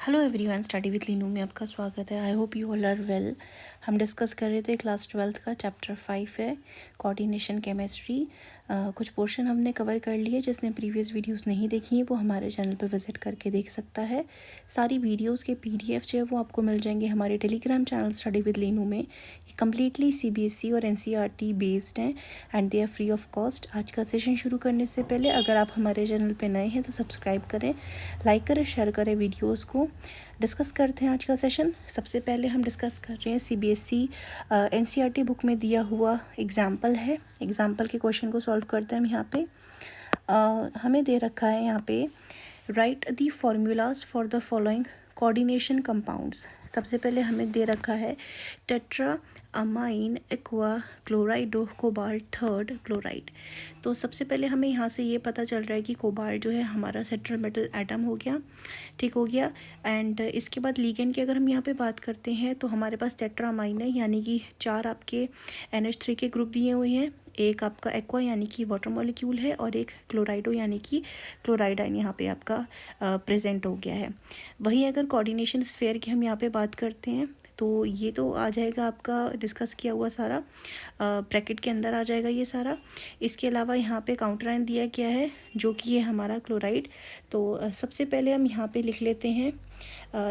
Hello everyone, study with Linu में आपका स्वागत है। I hope you all are well. हम डिस्कस कर रहे थे क्लास 12th का चैप्टर 5 है कोऑर्डिनेशन केमिस्ट्री। कुछ पोर्शन हमने कवर कर लिए। जिसने प्रीवियस वीडियोस नहीं देखी हैं वो हमारे चैनल पर विजिट करके देख सकता है। सारी वीडियोस के PDF जो है वो आपको मिल जाएंगे हमारे Telegram channel study with Linu में। ये कम्प्लीटली CBSE और NCERT बेस्ड हैं and they are free of cost. आज का सेशन शुरू करने से पहले अगर आप हमारे चैनल पर नए हैं तो सब्सक्राइब करें, लाइक करें, शेयर करें वीडियोज़ को। डिस्कस करते हैं आज का सेशन। सबसे पहले हम डिस्कस कर रहे हैं CBSE NCERT बुक में दिया हुआ एग्जाम्पल है। एग्जाम्पल के क्वेश्चन को सॉल्व करते हैं हम यहाँ पे। हमें दे रखा है यहाँ पे right the formulas for the following coordination compounds. सबसे पहले हमें दे रखा है tetra amine aqua क्लोराइडो cobalt third chloride. तो सबसे पहले हमें यहाँ से ये पता चल रहा है कि कोबाल्ट जो है हमारा सेंट्रल मेटल एटम हो गया, ठीक हो गया। एंड इसके बाद लिगेंड की अगर हम यहाँ पे बात करते हैं तो हमारे पास टेट्रा अमाइन है, यानी कि 4 आपके NH3 के ग्रुप दिए हुए हैं। एक आपका एक्वा यानी कि वाटर मॉलिक्यूल है और एक क्लोराइडो यानी कि क्लोराइड आयन यहाँ पे आपका प्रेजेंट हो गया है। वहीं अगर कोऑर्डिनेशन स्फेयर की हम यहाँ पे बात करते हैं तो ये तो आ जाएगा आपका डिस्कस किया हुआ सारा, ब्रैकेट के अंदर आ जाएगा ये सारा। इसके अलावा यहाँ पे काउंटर आयन दिया गया है जो कि ये हमारा क्लोराइड। तो सबसे पहले हम यहाँ पे लिख लेते हैं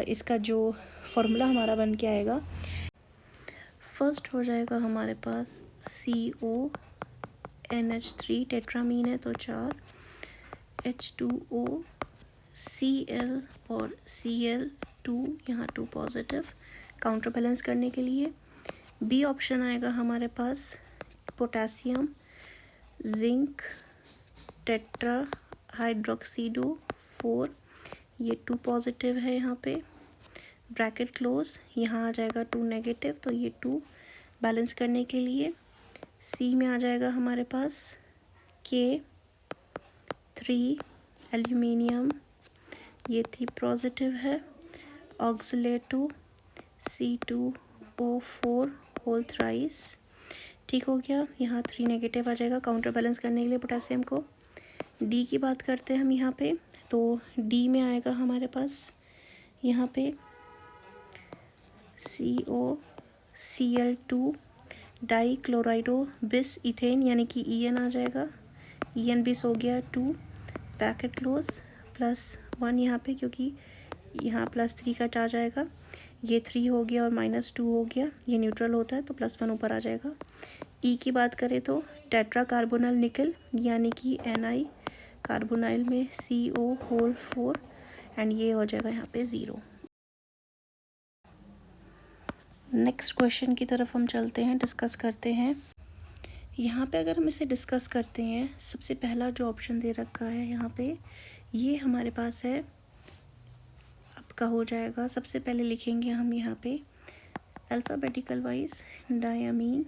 इसका जो फॉर्मूला हमारा बन के आएगा। फर्स्ट हो जाएगा हमारे पास CONH3 टेट्रामीन है तो 4, H2O Cl और Cl2 यहाँ 2 पॉजिटिव काउंटर बैलेंस करने के लिए। बी ऑप्शन आएगा हमारे पास पोटेशियम जिंक टेट्रा हाइड्रोक्सीडो 4, ये 2 पॉजिटिव है यहाँ पे, ब्रैकेट क्लोज। यहाँ आ जाएगा 2 नेगेटिव तो ये 2 बैलेंस करने के लिए। सी में आ जाएगा हमारे पास K3 एल्यूमिनियम, ये 3 पॉजिटिव है, ऑक्सलेटो C2O4 होल थ्राइस, ठीक हो गया। यहाँ 3 नेगेटिव आ जाएगा काउंटर बैलेंस करने के लिए पोटेशियम को। डी की बात करते हैं हम यहाँ पे तो डी में आएगा हमारे पास यहाँ पे COCl2 डाई क्लोराइडो बिस इथेन यानी कि EN आ जाएगा, EN बिस हो गया 2 ब्रैकेट क्लोज +1 यहाँ पे क्योंकि यहाँ +3 का चार्ज आएगा, ये 3 हो गया और -2 हो गया, ये न्यूट्रल होता है तो +1 ऊपर आ जाएगा। ई की बात करें तो टेट्रा कार्बोनल निकल यानी कि Ni कार्बोनाइल में CO होल 4 एंड ये हो जाएगा यहाँ पे 0। नेक्स्ट क्वेश्चन की तरफ हम चलते हैं, डिस्कस करते हैं। यहाँ पे अगर हम इसे डिस्कस करते हैं, सबसे पहला जो ऑप्शन दे रखा है यहाँ पे ये हमारे पास है आपका हो जाएगा। सबसे पहले लिखेंगे हम यहाँ पे alphabetical wise diamine,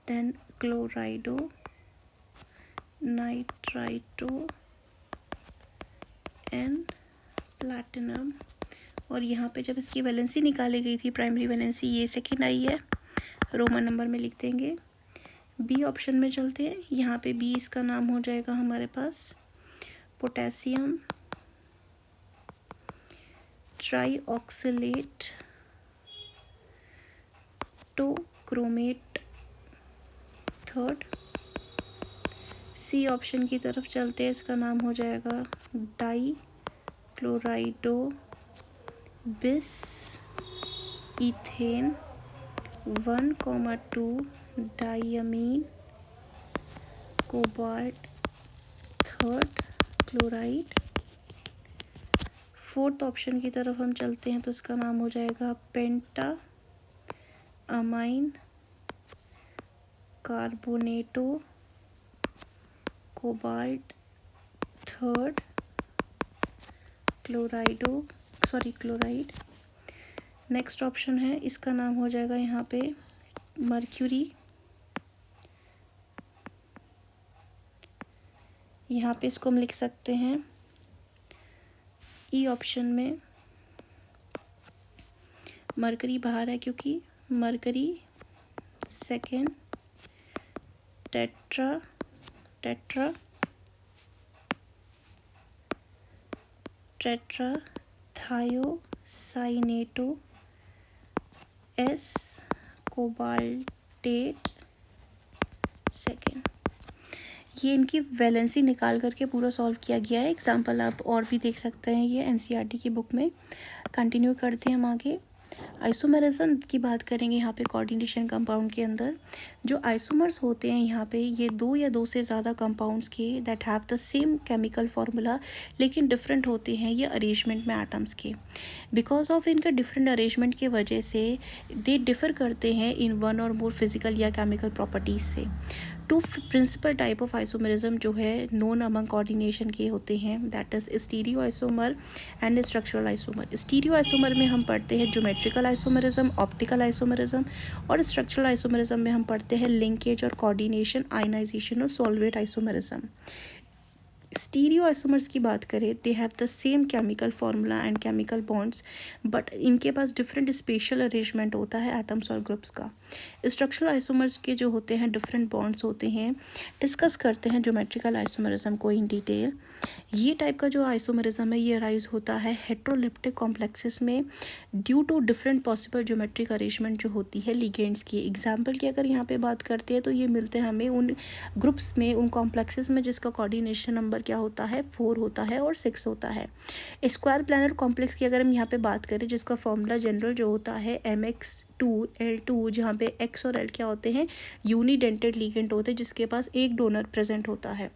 then chlorido, nitrito and platinum. और यहाँ पे जब इसकी वैलेंसी निकाली गई थी प्राइमरी वैलेंसी, ये सेकंड आई है, रोमन नंबर में लिख देंगे। बी ऑप्शन में चलते हैं। यहाँ पे बी इसका नाम हो जाएगा हमारे पास पोटेशियम ट्राईऑक्सिलेट टोक्रोमेट थर्ड। सी ऑप्शन की तरफ चलते हैं, इसका नाम हो जाएगा डाई क्लोराइडो बिस ethane 1,2 diamine cobalt third chloride. Fourth option की तरफ हम चलते हैं तो इसका नाम हो जाएगा penta amine carbonato cobalt third chloride. Next option है, इसका नाम हो जाएगा यहाँ पे मर्क्यूरी, यहाँ पे इसको हम लिख सकते हैं ई ऑप्शन में मरकरी बाहर है क्योंकि mercury second tetra thiocyanato S cobaltate second. ये इनकी वैलेंसी निकाल करके पूरा सॉल्व किया गया है। एग्जाम्पल आप और भी देख सकते हैं ये एनसीईआरटी की बुक में। कंटिन्यू करते हैं हम आगे। आइसोमेरिज्म की बात करेंगे यहाँ पे कोऑर्डिनेशन कंपाउंड के अंदर। जो आइसोमर्स होते हैं यहाँ पे ये दो या दो से ज़्यादा कंपाउंड्स के that have the same chemical formula लेकिन डिफरेंट होते हैं ये अरेंजमेंट में एटम्स के। बिकॉज ऑफ इनका डिफरेंट अरेंजमेंट के वजह से दे डिफ़र करते हैं इन वन और मोर फिजिकल या केमिकल प्रॉपर्टीज़ से। Two principal type of isomerism जो है नोन अमंग कोऑर्डिनेशन के होते हैं that is stereo isomer and structural isomer. Stereo isomer में हम पढ़ते हैं ज्योमेट्रिकल आइसोमेरिज्म, ऑप्टिकल आइसोमेरिज्म, और स्ट्रक्चरल आइसोमेरिज्म में हम पढ़ते हैं लिंकेज और कोऑर्डिनेशन, आयनाइजेशन और सॉल्वेट आइसोमेरिज्म। स्टीरियो आइसोमर्स की बात करें they have the same chemical formula and chemical bonds but इनके पास डिफरेंट स्पेशल अरेंजमेंट होता है एटम्स और ग्रुप्स का। स्ट्रक्चरल आइसोमर्स के जो होते हैं डिफरेंट बॉन्ड्स होते हैं। डिस्कस करते हैं ज्योमेट्रिकल आइसोमरिज्म को इन डिटेल। ये टाइप का जो आइसोमरिज्म है ये अराइज होता है हेट्रोलिप्टिक कॉम्प्लेक्सेस में due to different possible geometric arrangement जो होती है लिगेंड्स की। एग्जाम्पल की अगर यहाँ पे बात करते हैं तो ये मिलते हैं हमें उन ग्रुप्स में, उन कॉम्प्लेक्सेस में जिसका कोऑर्डिनेशन नंबर क्या होता है 4 होता है और 6 होता है। स्क्वायर प्लानर कॉम्प्लेक्स की अगर हम यहाँ पे बात करें जिसका फॉर्मूला जनरल जो होता है MX2L2 जहाँ पे X और L क्या होते हैं यूनिडेंटेड लिगेंड होते हैं जिसके पास एक डोनर प्रेजेंट होता है।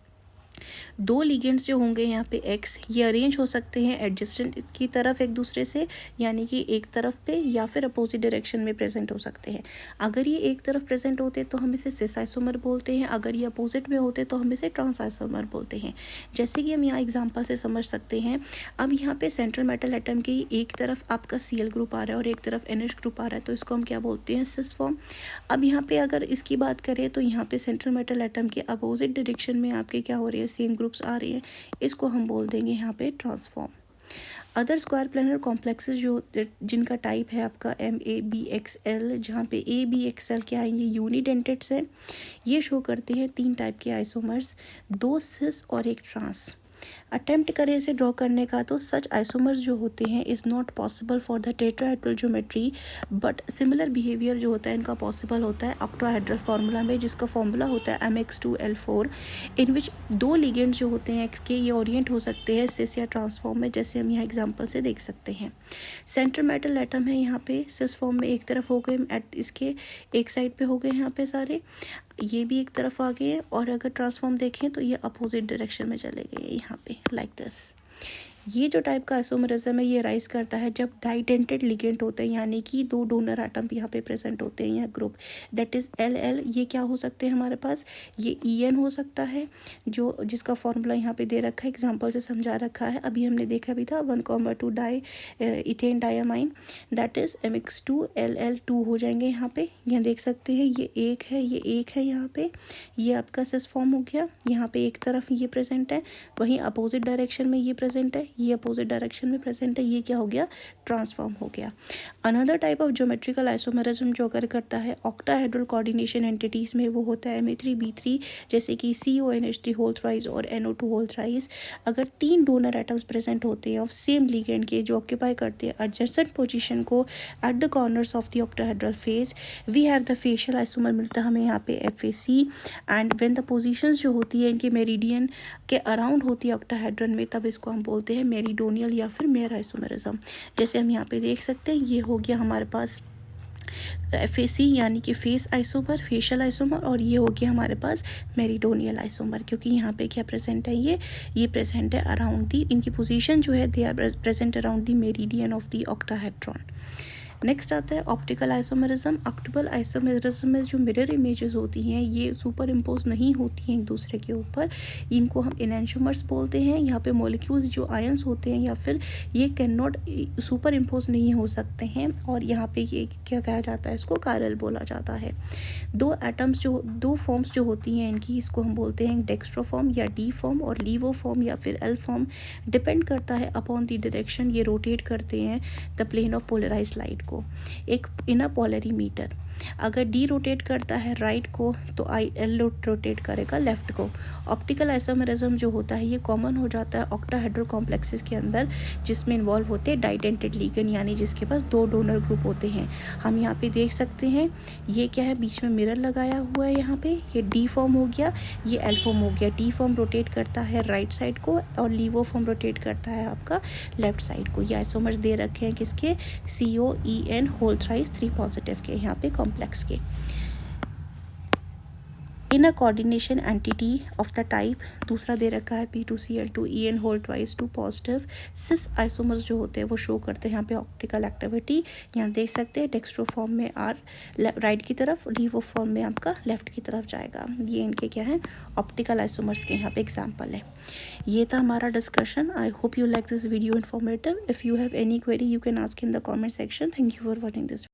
दो लिगेंड्स जो होंगे यहाँ पे X ये अरेंज हो सकते हैं एडजेसेंट की तरफ एक दूसरे से, यानी कि एक तरफ पे या फिर अपोजिट डायरेक्शन में प्रेजेंट हो सकते हैं। अगर ये एक तरफ प्रेजेंट होते तो हम इसे सिस आइसोमर बोलते हैं, अगर ये अपोजिट में होते तो हम इसे ट्रांस आइसोमर बोलते हैं। जैसे कि हम यहाँ एग्जाम्पल से समझ सकते हैं। अब यहाँ पे सेंट्रल मेटल एटम की एक तरफ आपका Cl ग्रुप आ रहा है और एक तरफ NH ग्रुप आ रहा है तो इसको हम क्या बोलते हैं सिस फॉर्म। अब यहाँ पे अगर इसकी बात करें तो यहाँ पे सेंट्रल मेटल एटम के अपोजिट डायरेक्शन में आपके क्या हो रही है सेम ग्रुप्स आ रही हैं, इसको हम बोल देंगे यहाँ पे transform. Other square planar complexes जो जिनका टाइप है आपका MABXL जहाँ पे ABXL क्या है ये यूनिडेंटेड्स है। ये शो करते हैं 3 टाइप के आइसोमर्स, 2 सिस और 1 ट्रांस। अटेम्प्ट करें इसे ड्रॉ करने का तो सच आइसोमर्स जो होते हैं is not possible for the tetrahedral geometry but similar behaviour जो होता है इनका पॉसिबल होता है ऑक्टाहेड्रल फार्मूला में जिसका फार्मूला होता है MX2L4 इन विच 2 लिगेंड्स जो होते हैं X के ये ओरिएंट हो सकते हैं सिस या ट्रांसफॉर्म में, जैसे हम यहाँ एग्जाम्पल से देख सकते हैं। सेंट्रल मेटल एटम है यहाँ पे सिस फॉर्म में एक तरफ हो गए, एट इसके एक साइड पे हो गए यहाँ पे सारे, ये भी एक तरफ आ गए और अगर ट्रांसफॉर्म देखें तो ये अपोजिट डायरेक्शन में चले गए यहाँ पे लाइक दिस। ये जो टाइप का आइसोमरिज्म है ये राइज करता है जब डाइडेंटेड लिगेंड होते हैं, यानी कि 2 डोनर एटम यहाँ पे प्रेजेंट होते हैं यह ग्रुप दैट इज़ LL। ये क्या हो सकते हैं हमारे पास, ये EN हो सकता है जो जिसका फॉर्मूला यहाँ पे दे रखा है, एग्जांपल से समझा रखा है। अभी हमने देखा भी था 1,2 di ethane diamine that is MX2LL2 हो जाएंगे यहाँ पे। यहाँ देख सकते हैं ये एक है, ये एक है यहाँ पे, ये आपका सिस फॉर्म हो गया। यहाँ पे एक तरफ ये प्रेजेंट है, वहीं अपोजिट डायरेक्शन में ये प्रेजेंट है, ये अपोजिट डायरेक्शन में प्रेजेंट है, ये क्या हो गया ट्रांसफॉर्म हो गया। Another type of geometrical isomerism जो अगर करता है ऑक्टाहेड्रल कोऑर्डिनेशन एंटिटीज़ में वो होता है Ma3B3 जैसे कि CONH3 होल थ्राइस और NO2 होल थ्राइस। अगर 3 डोनर एटम्स प्रेजेंट होते हैं ऑफ सेम लिगेंड के जो ऑक्यूपाई करते हैं एडजेसेंट पोजीशन को at the corners of the octahedral face we have the facial isomer मिलता है हमें यहाँ पे FAC। And when the positions जो होती है इनके मेरिडियन के अराउंड होती है ऑक्टाहेड्रन में तब इसको हम बोलते हैं मेरिडोनियल या फिर मेयर आइसोमेरिज्म। जैसे हम यहाँ पे देख सकते हैं ये हो गया हमारे पास FAC यानी कि फेस आइसोमर, फेशियल आइसोमर, और ये हो गया हमारे पास मेरिडोनियल आइसोमर क्योंकि यहाँ पे क्या प्रेजेंट है ये प्रेजेंट है अराउंड दी, इनकी पोजीशन जो है they are present around the meridian of the octahedron. Next आता है ऑप्टिकल आइसोमेरिज्म। ऑप्टिकल आइसोमेरिज्म में जो मिरर इमेजेस होती हैं ये सुपर इम्पोज नहीं होती हैं एक दूसरे के ऊपर, इनको हम एनेंशियोमर्स बोलते हैं। यहाँ पे मॉलिक्यूल्स जो आयंस होते हैं या फिर ये कैन नॉट सुपर इम्पोज नहीं हो सकते हैं और यहाँ पे ये क्या कहा जाता है, इसको कायरल बोला जाता है। 2 फॉर्म्स जो होती हैं इनकी इसको हम बोलते हैं डेक्स्ट्रोफॉर्म या D फॉर्म और लीवो फॉर्म या फिर L फॉर्म। डिपेंड करता है अपॉन द डायरेक्शन ये रोटेट करते हैं the plane of polarised light को। एक इनर पोलरीमीटर, अगर डी रोटेट करता है राइट को तो आई एल रोटेट करेगा लेफ़्ट को। ऑप्टिकल आइसोमेरिज्म जो होता है ये कॉमन हो जाता है ऑक्टाहेड्रल कॉम्प्लेक्सेस के अंदर, जिसमें इन्वॉल्व होते हैं डाइडेंटेड लिगेंड, यानी जिसके पास 2 डोनर ग्रुप होते हैं। हम यहाँ पे देख सकते हैं ये क्या है, बीच में मिरर लगाया हुआ है। यहाँ पे ये डी फॉर्म हो गया, ये एल फॉर्म हो गया। डी फॉर्म रोटेट करता है राइट साइड को और लीवो फॉर्म रोटेट करता है आपका लेफ्ट साइड को। ये आइसोमर्स दे रखे हैं किसके, COEN होल थ्राइस 3 पॉजिटिव के, यहाँ पे कॉम्प्लेक्स के। In a coordination entity of the type, दूसरा दे रखा है P2Cl2 EN whole twice 2 positive. Cis isomers जो होते हैं वो शो करते हैं यहाँ पे ऑप्टिकल एक्टिविटी। यहाँ देख सकते हैं डेक्स्ट्रो फॉर्म में आर राइट की तरफ, लीवो फॉर्म में आपका लेफ्ट की तरफ जाएगा। ये इनके क्या है, ऑप्टिकल आइसोमर्स के यहाँ पे एग्जाम्पल है। ये था हमारा discussion. I hope you like this video informative. If you have any query you can ask in the comment section. Thank you for watching this.